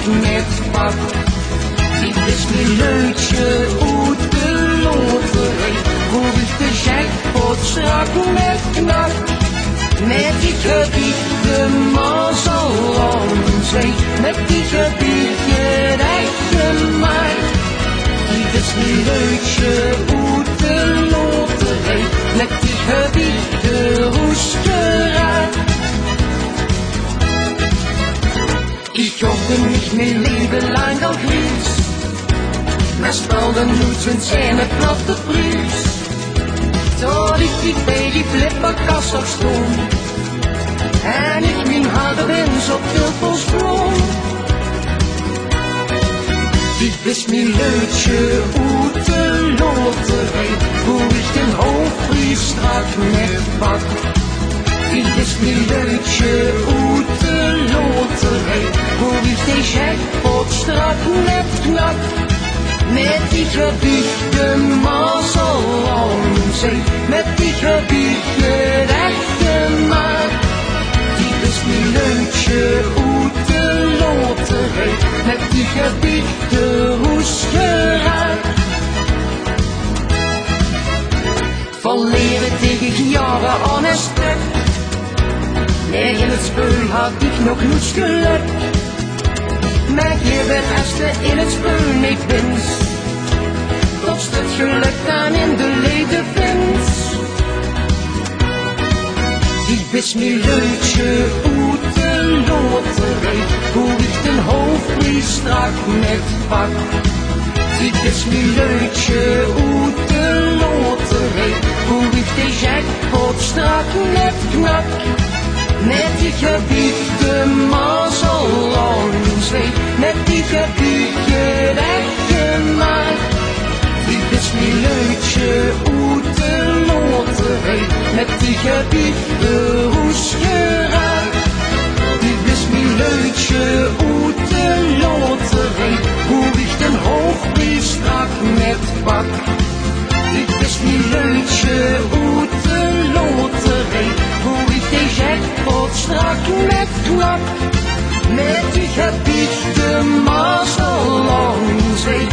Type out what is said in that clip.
net pak. Dit is mijn leutje uit de loterij. Hoe is de jackpot strak met knak. Met die gebiede mazzel aan zee. Met die gebiede rijke maart. Dit is mijn leutje uit de loterij. Met die gebiede roesterij. Ich hoffe nicht mehr Leben lang auf Grieß. Maar spelden nu zijn zähne platte Brüß. Tot ich die Baby flipperkast op stroom. En ik mijn harde wens op dubbels bloem. Dit is mijn leutje uit de loterij. Hoe ik den hoofdprijs strak net pak. Dit is mijn leutje uit de loterij. Hoe ik de jackpot strak net knak. Met die gebiede mazzel aan zee. Met die gebiede rechte maat. Dit is mijn leutje uit de loterij. Met die gebiede roesterij. Van leren tegen jaren aan een stuk. Nee, in het spul had ik nog niets geluk. Maar hier werd Esther in het spul niet winst. Tot het geluk dan in de leden vindt. Die is mijn leutje uit de loterij. Hoe ik den hoofdprijs strak net pak. Dit is mijn leutje uit de loterij. Hoe ik de jackpot strak net knak. Met die gebiede mazzel aan zee. Met die gebiede rechte maat. Dit is mijn leutje uit de loterij. Met die gebiede roesterij. Dit is mijn leutje uit de loterij. Hoe ik den hoofdprijs strak net pak. Dit is mijn leutje uit de loterij. Hoe ik de jackpot strak net knak. Met die gebiede mazzel aan zee.